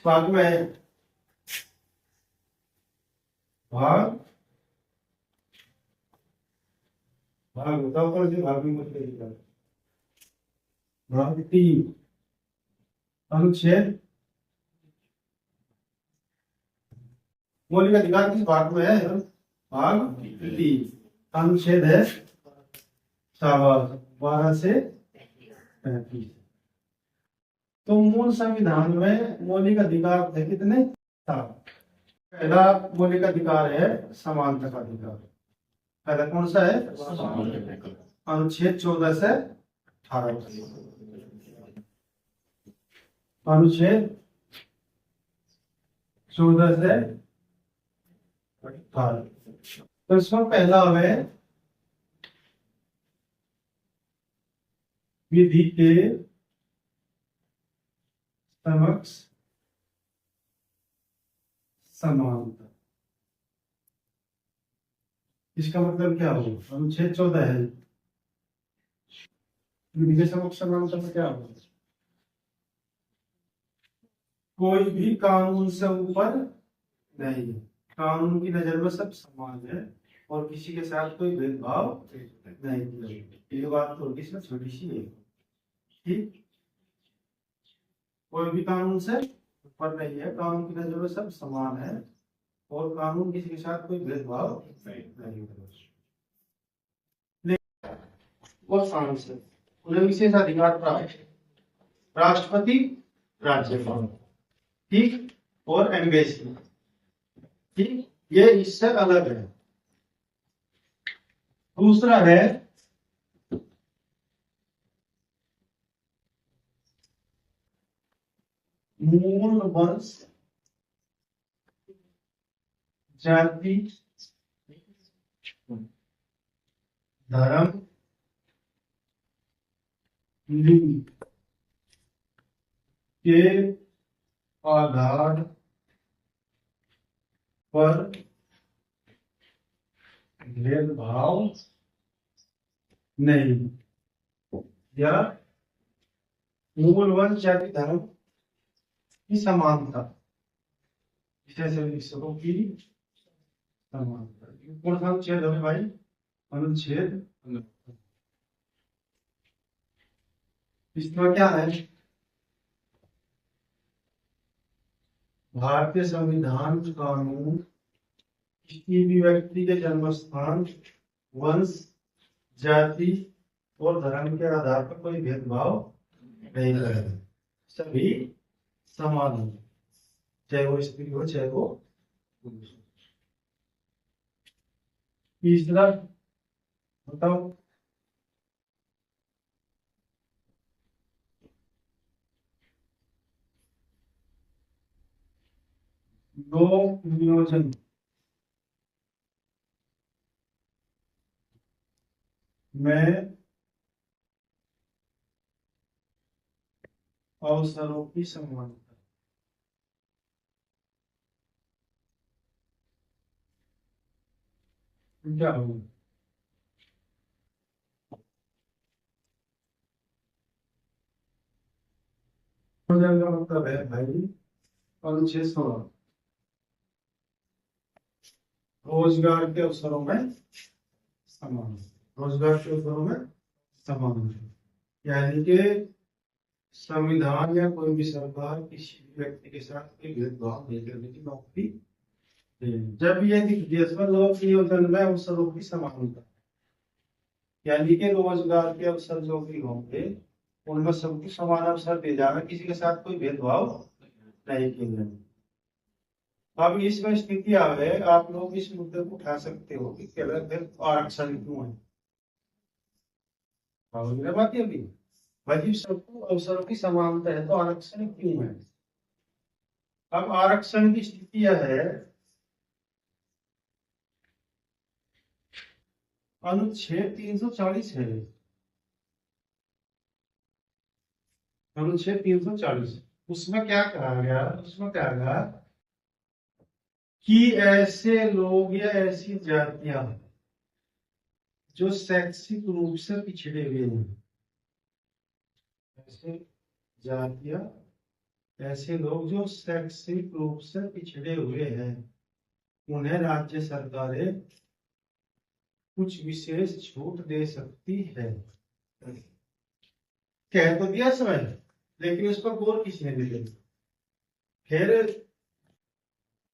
भाग में है भाग भाग बताओ कौन से भाग में मत करिएगा। भाग 3 अनुच्छेद मौलिक अधिकार किस भाग में है? भाग 3 अनुच्छेद है 12 से 35। तो मूल संविधान में मौलिक अधिकार थे कितने? 7। पहला मौलिक अधिकार है समानता का अधिकार। पहला कौन सा है? अनुच्छेद 14 से 18। अनुच्छेद 14 से 18। तो इसमें पहला है विधि के समक्ष समानता। इसका मतलब क्या होगा? अनुच्छेद 14 है विधि के समक्ष समानता में क्या होगा? कोई भी कानून से ऊपर नहीं है, कानून की नजर में सब समान है और किसी के साथ कोई भेदभाव नहीं किया। ये बात तो इसमें छोटी सी है, ठीक। कोई भी कानून से ऊपर नहीं है, कानून की नजर में सब समान है और कानून किसी के साथ कोई भेदभाव नहीं है। वो फ्रांस है, उन्हें विशेष अधिकार प्राप्त है। राष्ट्रपति, राज्यपाल, ठीक, और एम्बेसी, ठीक, ये इससे अलग है। दूसरा है मूल वंश, जाति, धर्म, लिंग के आधार पर भेदभाव नहीं, या मूल वंश, जाति, धर्म की समानता, विषयों की समानता। कौन सा अनुच्छेद है भाई? अनुच्छेद। इसमें क्या है? भारतीय संविधान कानून किसी भी व्यक्ति के जन्म स्थान, वंश, जाति और धर्म के आधार पर कोई भेदभाव नहीं करता, सभी समान है, चाहे वो स्त्री हो चाहे वो पुरुष हो। तीसरा बताओ। दो नियोजन में अवसरों की समानता। क्या होगा? मतलब है भाई अनुच्छेद 16 रोजगार के अवसरों में समान, रोजगार के अवसरों में समान, यानी कि संविधान या कोई भी सरकार किसी भी व्यक्ति के साथ कोई भेदभाव नहीं करने की नौकरी देगी। जब ये देश में लोक नियोजन में अवसरों की समानता, यानी कि रोजगार के अवसर जो भी होंगे उनमें सबको समान अवसर दे जाएगा, किसी के साथ कोई भेदभाव नहीं किया जाएगा। अब इसमें स्थिति आ गए, आप लोग इस मुद्दे को उठा सकते हो कि आरक्षण क्यों है? बात ये भी भाई सबको अवसरों की समानता है तो आरक्षण क्यों है? अब आरक्षण की स्थिति यह है, अनुच्छेद 340 है, अनुच्छेद 340 उसमें क्या कहा गया? उसमें क्या कहा कि ऐसे लोग या ऐसी जातियां जो शैक्षिक रूप से पिछड़े हुए हैं, ऐसे जातियां ऐसे लोग जो शैक्षिक रूप से पिछड़े हुए हैं उन्हें राज्य सरकारें कुछ विशेष छूट दे सकती है। कह तो दिया समय, लेकिन उस पर गौर किसने दिया। फिर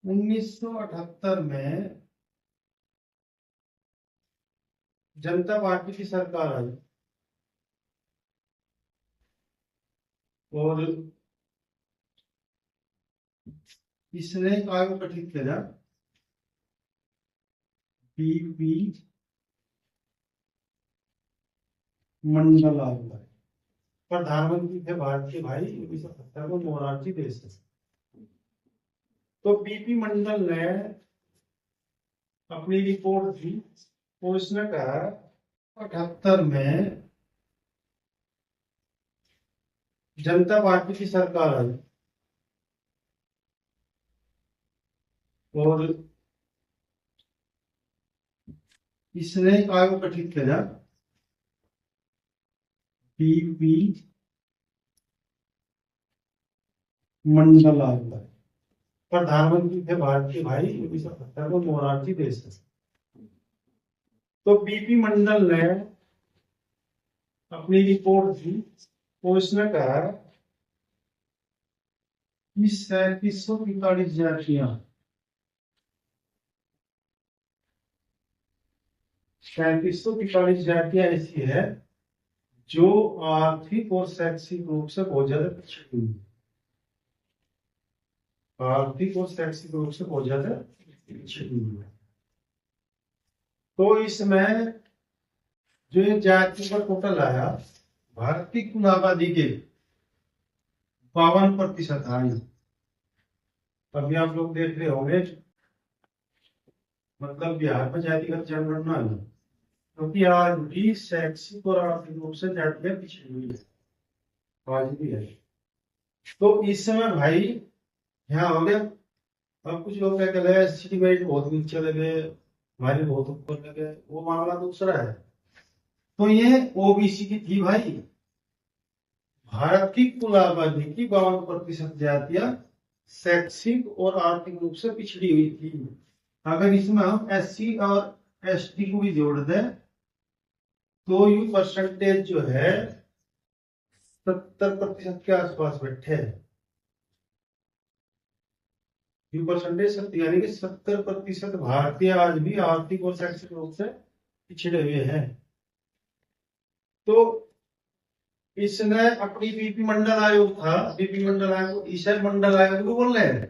1978 में जनता पार्टी की सरकार आई और इसने एक आयोग गठित किया, बीपी मंडल आयोग। प्रधानमंत्री थे भारत के भाई 1970 में मोरारजी देसाई। तो बीपी मंडल ने अपनी रिपोर्ट दी और उसने कहा 78 में जनता पार्टी की सरकार आई और इसने एक आयोग गठित किया, बीपी मंडल आयोग। प्रधानमंत्री थे भारत के भाई 1970 में मोरारजी देसाई। तो बीपी मंडल ने अपनी रिपोर्ट दी और उसने कहा कि 3745 जातियां 3745 जातियां ऐसी है जो आर्थिक और शैक्षिक रूप से बहुत ज्यादा पिछड़ी हुई। आर्थिक और शैक्षिक रूप से बहुत ज्यादा पिछड़ी हुई है। तो इसमें जो ये जाति का टोटल आया, भारत की कुल आबादी के 52% आई। अभी आप लोग देख रहे होंगे, मतलब बिहार में जातिगत जनगणना है, क्योंकि आज भी शैक्षिक और आर्थिक रूप से जातियां पिछड़ी हुई है, आज भी है। तो इस समय भाई यहाँ हो गया। अब कुछ लोग क्या कर रहे हैं, सिटी वाइज बहुत नीचे चले गए, हमारे बहुत ऊपर लगे, वो मामला दूसरा है। तो ये ओबीसी की थी भाई। भारत की कुल आबादी की 52% जातियां शैक्षिक और आर्थिक रूप से पिछड़ी हुई थी। अगर इसमें हम एससी और एसटी को भी जोड़ दें तो ये परसेंटेज जो है 70% के आसपास बैठे हैं। ये परसेंटेज यानी कि 70% भारतीय आज भी आर्थिक और शैक्षिक रूप से पिछड़े हुए हैं। तो इसने अपनी बीपी मंडल आयोग था, बीपी मंडल आयोग ईशर मंडल आयोग को बोल रहे हैं।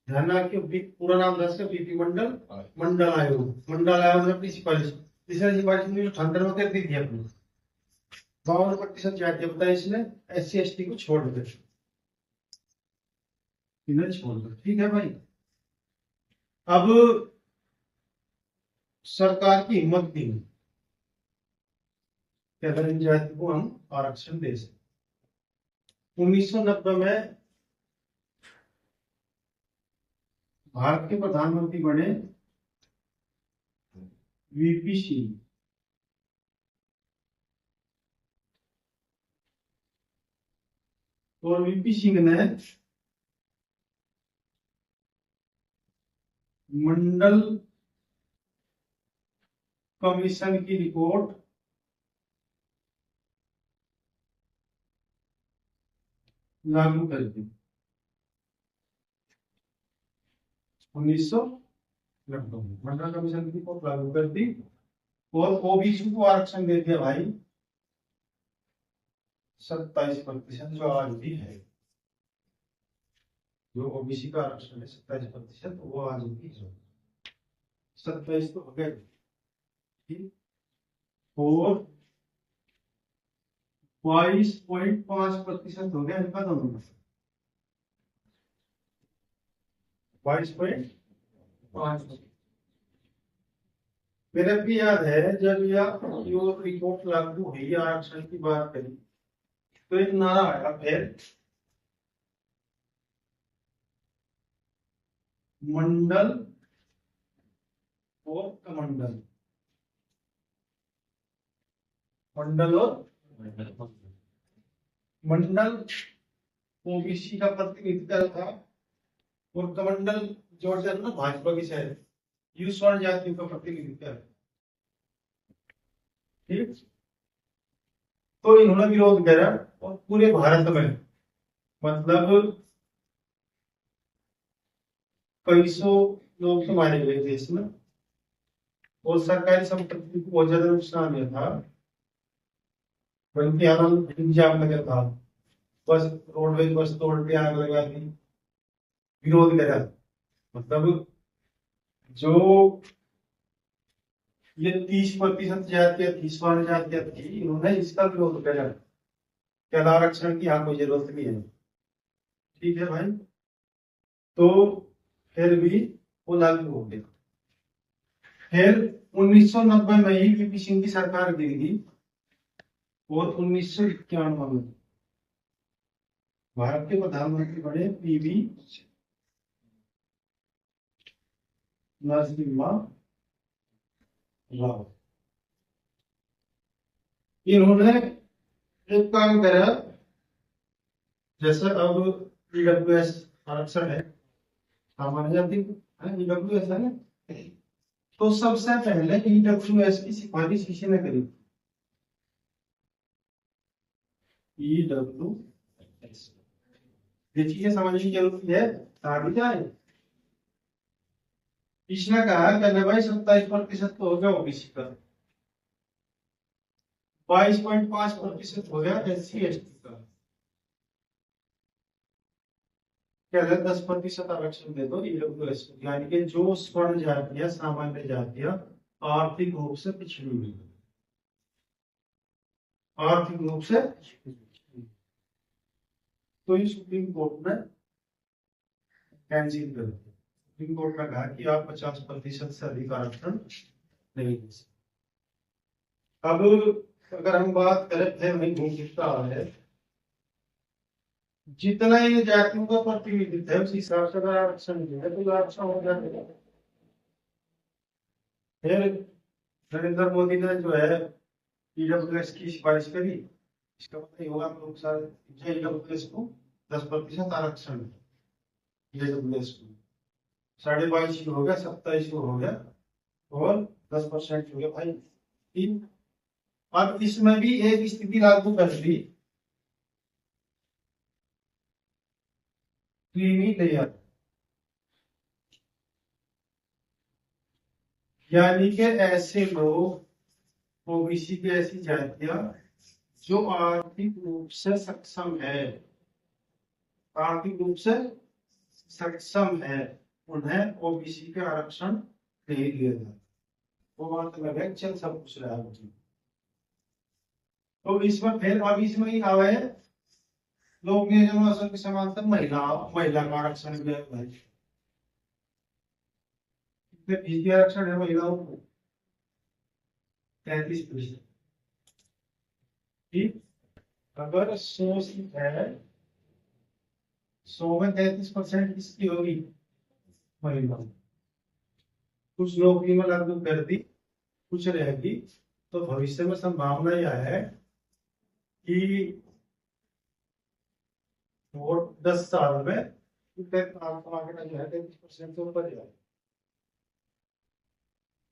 ध्यान रखिए, पूरा नाम दस का बीपी मंडल मंडल आयोग। मंडल आयोग ने अपनी सिफारिश में कर दी थी अपनी 52% जातियां बताया इसने, एससी एसटी को छोड़कर, इन्हें छोड़कर। ठीक है भाई। अब सरकार की हिम्मत थी कि अगर इन जाति को हम आरक्षण दे सकते। 1990 में भारत के प्रधानमंत्री बने वीपी सिंह। और वीपी सिंह ने मंडल कमीशन की रिपोर्ट लागू कर दी 1990 में। मंडल कमीशन की रिपोर्ट लागू कर दी और ओबीसी को आरक्षण दे दिया भाई 27%, जो आज भी है। जो ओबीसी का आरक्षण है 27%, वो आज भी है। 27 तो हो गए। और 22.5% हो गया इनका दोनों। 22.5। मेरे भी याद है जब यह रिपोर्ट लागू हुई, आरक्षण की बात करी, तो एक नारा आया फिर, मंडल और कमंडल। मंडल और मंडल ओबीसी का प्रतिनिधित्व था, और कमंडल जॉर्जिया ना भाजपा की शायद ये स्वर्ण जातियों का प्रतिनिधित्व है। ठीक, तो इन्होंने विरोध करा और पूरे भारत में मतलब कई सौ लोग तो मारे गए थे इसमें, और सरकारी संपत्ति को बहुत ज्यादा नुकसान हुआ था, बल्कि आनंद जाम लगा था, बस रोडवेज बस तोड़ के आग लगा दी, विरोध करा। मतलब जो ये 30% जातियां थी, स्वर्ण जातियां थी, इन्होंने इसका विरोध करा कि आरक्षण की यहाँ कोई जरूरत नहीं है। ठीक है भाई, तो फिर भी वो लागू हो गया। फिर 1990 में ही वीपी सिंह की सरकार गिर गई, और 1991 में भारत के प्रधानमंत्री बने पीवी नरसिम्हा राव। इन्होंने एक काम करा, जैसे अब ईडब्ल्यूएस आरक्षण है, सामान्य जाति है, ईडब्ल्यूएस है ना, तो सबसे पहले ईडब्ल्यूएस की सिफारिश किसी ने करी? ईडब्ल्यूएस, देखिए समझने की जरूरत है, आगे जाए। इसने कहा कि भाई 27% तो हो गया ओबीसी का, 22.5% हो गया एससी एसटी का, क्या 10% आरक्षण दे दो ईडब्ल्यूएस को, यानी कि जो स्वर्ण जातियां, सामान्य जातियां आर्थिक रूप से पिछड़ी हुई, आर्थिक रूप से, तो ये सुप्रीम कोर्ट ने कैंसिल कर दिया। सुप्रीम कोर्ट ने कहा कि आप 50% से अधिक आरक्षण नहीं दे सकते। अब अगर हम बात करें, फिर नहीं घूम सकता है, जितना ये जातियों का प्रतिनिधित्व है उस हिसाब से अगर आरक्षण दिया तो आरक्षण हो जाएगा। फिर नरेंद्र मोदी ने जो है ईडब्ल्यूएस की सिफारिश करी, इसका मतलब ये होगा लोग सारे ईडब्ल्यूएस को 10% आरक्षण, ईडब्ल्यूएस को 22.5 हो गया, 27 हो गया, और 10% हो गया भाई। ठीक, अब इसमें भी एक स्थिति लागू कर दी, क्रीमी लेयर, यानी कि ऐसे लोग, ओबीसी की ऐसी जातियां जो आर्थिक रूप से सक्षम है, आर्थिक रूप से सक्षम है, उन्हें ओबीसी के आरक्षण नहीं दिया जाता। वो मतलब है चल सब कुछ रहा है। तो इसमें फिर अब इसमें ही आवे लोग नियोजन के समांतर महिला महिला का आरक्षण दिया है भाई, कितने फीसदी आरक्षण है महिलाओं को? 33%। ठीक, अगर 100 सीट है, 100 में 33% किसकी होगी? महिलाओं। कुछ नौकरी में लागू कर दी, कुछ रहेगी, तो भविष्य में संभावना यह है कि वोट 10 साल में आंकड़ा जो है 33% से ऊपर जाए,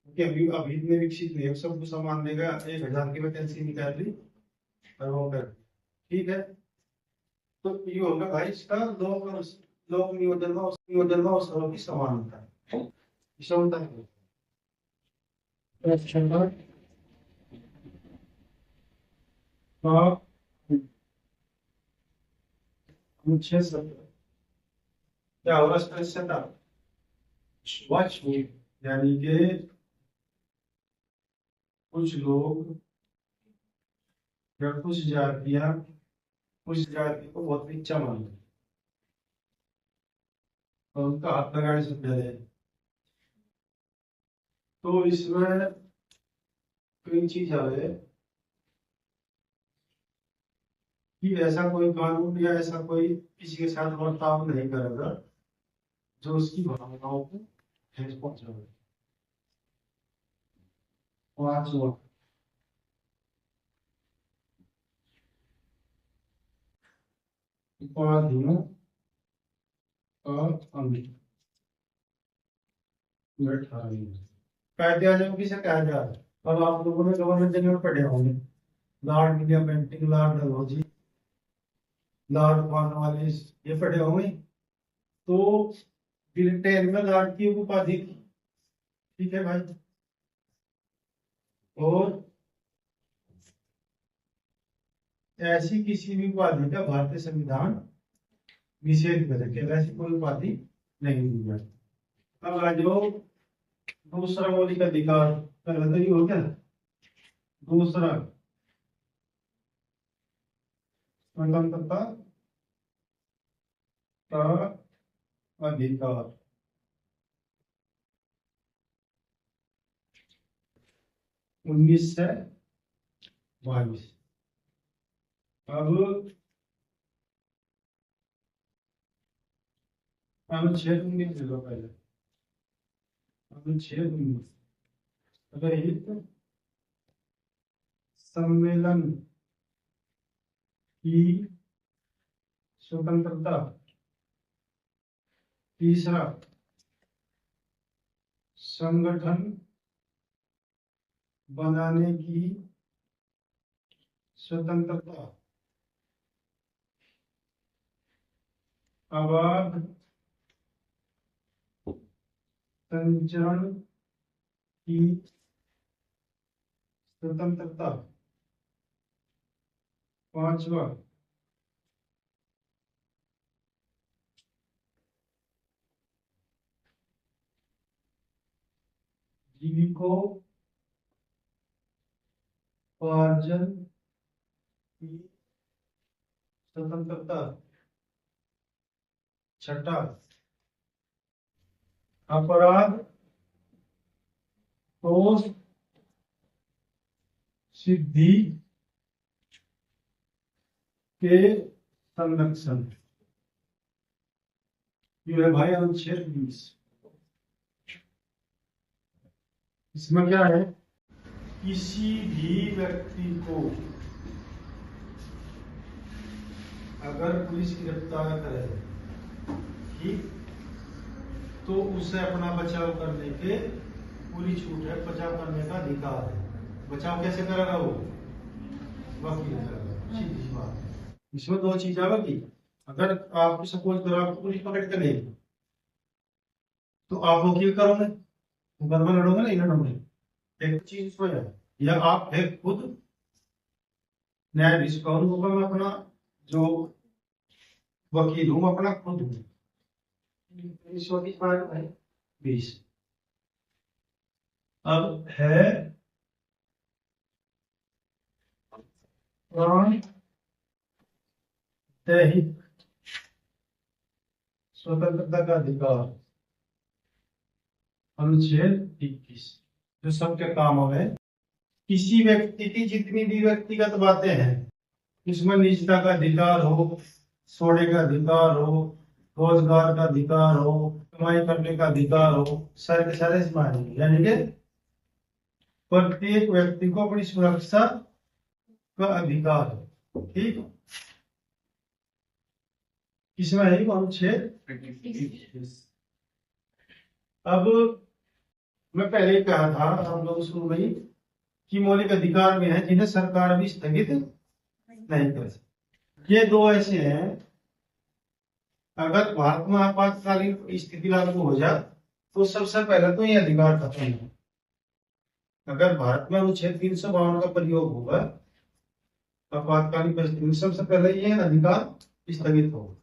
क्योंकि अभी इतने विकसित नहीं है, सबको समान देगा, 1000 की वैकेंसी निकाल ली और वो कर, ठीक है। तो ये होगा भाई इसका लोक लोक नियोजन में अवसरों की समानता, क्षमता है। हाँ, अनुच्छेद 17 क्या होगा स्पष्टता, स्वच्छ, यानी कि कुछ लोग या कुछ जातियां कुछ जाति को बहुत नीचा मानते हैं, और उनका हाथ लगाने से पहले, तो इसमें कई चीज आ रहे, कि ऐसा कोई कानून या ऐसा कोई किसी के साथ बर्ताव नहीं करेगा जो उसकी भावनाओं को ठेस पहुंचाए। पांचवा, उपाधियों का अंग। कायदे आजम किसे कहा जा रहा है? अब आप लोगों ने गवर्नमेंट जनरल पढ़े होंगे, Lord William Bentinck, Lord Dalhousie, Lord Cornwallis, ये पढ़े होंगे। तो ब्रिटेन में लॉर्ड की उपाधि थी, ठीक है भाई। और ऐसी किसी भी उपाधि का भारतीय संविधान निषेध करेगा, ऐसी कोई उपाधि नहीं दी जाती। अब आ जाओ दूसरा मौलिक अधिकार, पहला तो ये हो गया। दूसरा स्वतंत्रता का अधिकार। 1922। अब अनुच्छेद 19 ले लो पहले। अनुच्छेद 19 रहित सम्मेलन की स्वतंत्रता। तीसरा संगठन बनाने की स्वतंत्रता। आवाज संचरण की स्वतंत्रता। पांचवा जीविकोपार्जन की स्वतंत्रता। छठा अपराध दोष सिद्धि के संरक्षण। ये है भाई अनुच्छेद 20। इसमें क्या है? किसी भी व्यक्ति को अगर पुलिस गिरफ्तार करे, ठीक, तो उसे अपना बचाव करने के पूरी छूट है, बचाव करने का अधिकार है। बचाव कैसे करेगा वो? वकील करेगा, सीधी सी बात है। इसमें दो चीज आवेगी। अगर आप सपोज करो आपको पुलिस पकड़ कर ले, तो आप वकील करोगे, मुकदमा लड़ोगे नहीं लड़ोगे? एक चीज इसमें है, या आप है खुद न्यायाधीश कहूंगा, मैं अपना जो वकील हूं अपना खुद हूं। 20। अब है दैहिक स्वतंत्रता का अधिकार। अनुच्छेद 21 जो सबके काम है। किसी व्यक्ति की जितनी भी व्यक्तिगत बातें हैं, इसमें निजता का अधिकार हो, सोने का अधिकार हो, रोजगार का अधिकार हो, कमाई करने का अधिकार हो, सारे के सारे इसमें आएंगे। यानी कि प्रत्येक व्यक्ति को अपनी सुरक्षा का अधिकार है, ठीक। इसमें है अनुच्छेद 21। अब मैं पहले ही कहा था, हम लोग शुरू में कि मौलिक अधिकार में है जिन्हें सरकार भी स्थगित नहीं कर सकती। ये दो ऐसे हैं, अगर भारत में आपातकालीन स्थिति लागू हो जाए तो सबसे पहले तो ये अधिकार खत्म है। अगर भारत में अनुच्छेद 352 का प्रयोग होगा आपातकालीन परिस्थिति में, सबसे पहले ये अधिकार स्थगित होगा।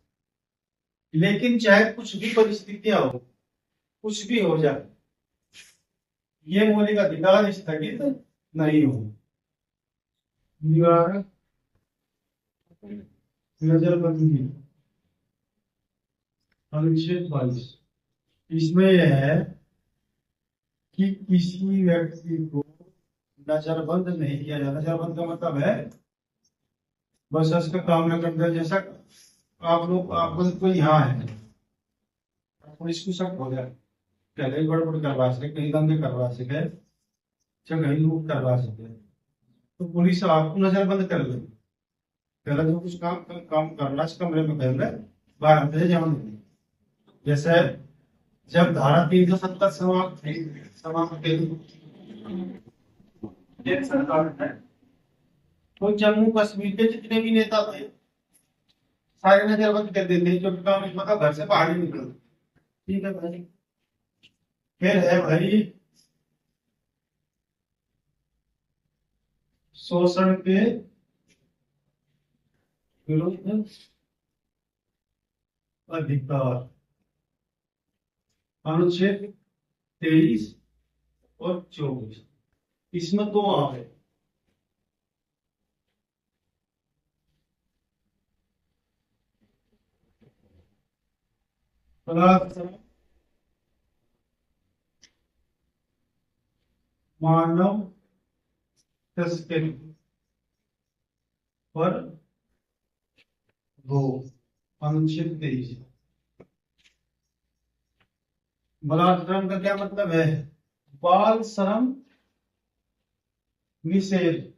लेकिन चाहे कुछ भी परिस्थितियां हो, कुछ भी हो जाए, ये मौलिक अधिकार स्थगित नहीं होगा। नजरबंदी अनुच्छेद 22, इसमें यह है कि किसी व्यक्ति को नजरबंद नहीं किया जाता। नजरबंद का मतलब है बस उसका काम न करता। जैसा आप लोग, आपको कोई यहाँ है, पुलिस को शक हो गया, पहले गड़बड़ करवा सके, कहीं दंगे करवा सके, चाहे कहीं लूट करवा सके, तो पुलिस आपको नजरबंद कर लेगी। पहले जो कुछ काम करना इस कमरे में कर ले, बाहर से जान दे। जैसे जब धारा 370 समाप्त ये सरकार है, तो जम्मू कश्मीर के जितने भी नेता थे सारे नजरबंद कर देते हैं, क्योंकि काम मतलब घर से बाहर ही निकलते। ठीक है भाई। फिर है भाई शोषण के विरुद्ध अधिकार, अनुच्छेद 23 और 24। इसमें दो आ गए। मानव तस्करी पर दो, अनुच्छेद 23। बलात्कार का क्या मतलब है? बाल श्रम निषेध,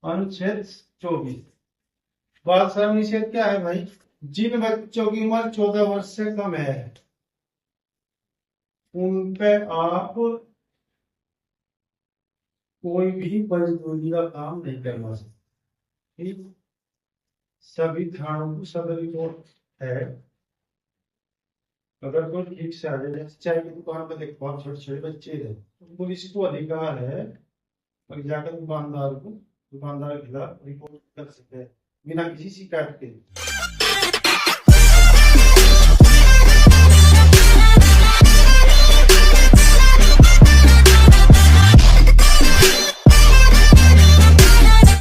अनुच्छेद 24। बाल श्रम निषेध क्या है भाई? जिन बच्चों की उम्र 14 वर्ष से कम है उन पे आप कोई भी मजदूरी का काम नहीं करवा सकते। ठीक, सभी थानों को सब रिपोर्ट है। अगर कोई ठीक से आ जाए, चाय की दुकान पर देखो बहुत छोटे छोटे बच्चे हैं, तो पुलिस को अधिकार है और जाकर दुकानदार के खिलाफ रिपोर्ट कर सकते हैं बिना किसी शिकायत के।